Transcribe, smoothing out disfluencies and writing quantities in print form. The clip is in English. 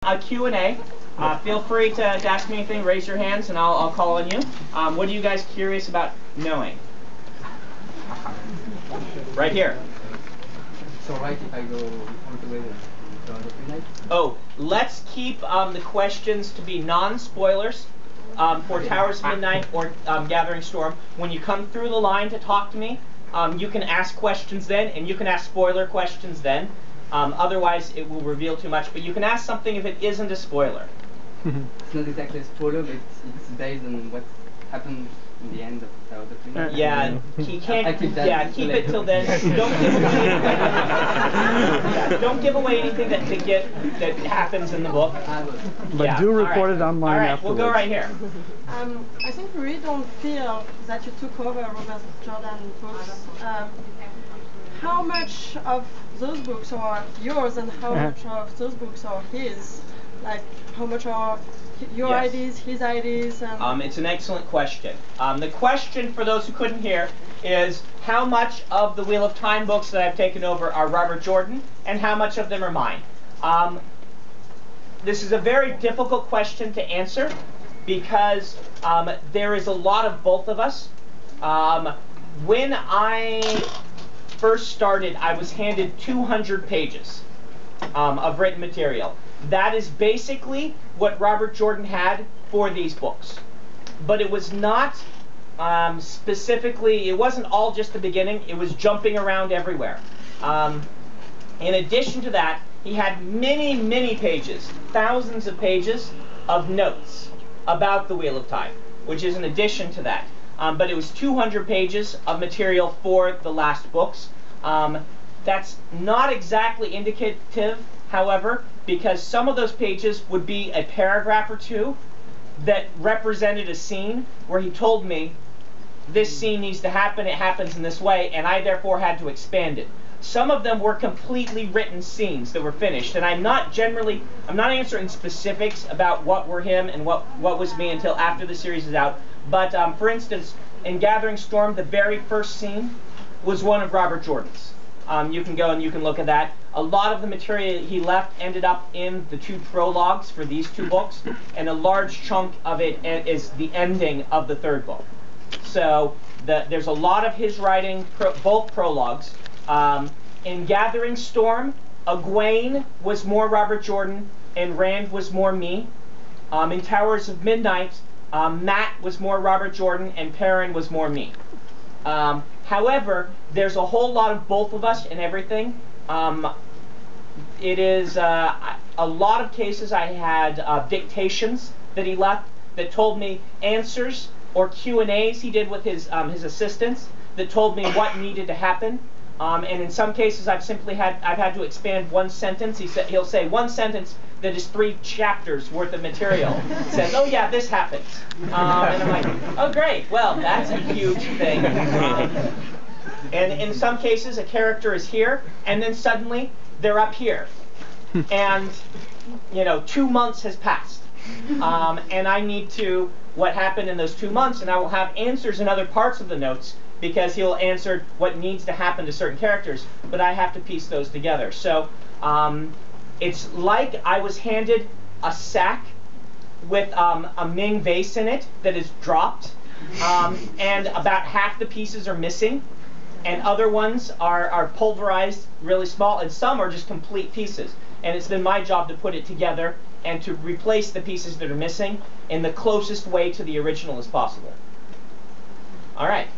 A Q&A. Feel free to ask me anything, raise your hands, and I'll call on you. What are you guys curious about knowing? Right here. So right if I go all the way to the midnight? Oh, let's keep the questions to be non-spoilers for Towers of Midnight or Gathering Storm. When you come through the line to talk to me, you can ask questions then, and you can ask spoiler questions then. Otherwise, it will reveal too much. But you can ask something if it isn't a spoiler. It's not exactly a spoiler, but it's based on what happened in the end of Towers of Midnight. Yeah, he can't. Keep it till then. Don't give away anything that happens in the book. But do report it online. All right, afterwards. we'll go right here. I think we really don't feel that you took over Robert Jordan books. How much of those books are yours and how much of those books are his? Like, how much are your ideas, his ideas? It's an excellent question. The question, for those who couldn't hear, is how much of the Wheel of Time books that I've taken over are Robert Jordan and how much of them are mine? This is a very difficult question to answer because there is a lot of both of us. When I first started, I was handed 200 pages of written material. That is basically what Robert Jordan had for these books. But it was not specifically, it wasn't all just the beginning, it was jumping around everywhere. In addition to that, he had many, many pages, thousands of pages of notes about the Wheel of Time, which is in addition to that. But it was 200 pages of material for the last books. That's not exactly indicative, however, because some of those pages would be a paragraph or two that represented a scene where he told me, this scene needs to happen, it happens in this way, and I therefore had to expand it. Some of them were completely written scenes that were finished, and I'm not answering specifics about what were him and what was me until after the series is out. But for instance, in Gathering Storm, the very first scene was one of Robert Jordan's. You can go and you can look at that. A lot of the material he left ended up in the 2 prologues for these 2 books, and a large chunk of it is the ending of the 3rd book. So there's a lot of his writing, both prologues. In Gathering Storm, Egwene was more Robert Jordan, and Rand was more me. In Towers of Midnight, Matt was more Robert Jordan, and Perrin was more me. However, there's a whole lot of both of us in everything. It is a lot of cases I had dictations that he left that told me answers, or Q&As he did with his assistants that told me what needed to happen. And in some cases, I've had to expand one sentence. He'll say one sentence that is 3 chapters worth of material. Says, oh yeah, this happens. And I'm like, oh great, well, that's a huge thing. And in some cases, a character is here, and then suddenly they're up here. And, 2 months has passed. And I need to, what happened in those 2 months, and I will have answers in other parts of the notes, because he'll answer what needs to happen to certain characters, but I have to piece those together. So it's like I was handed a sack with a Ming vase in it that is dropped, and about half the pieces are missing, and other ones are pulverized really small, and some are just complete pieces. And it's been my job to put it together and to replace the pieces that are missing in the closest way to the original as possible. All right.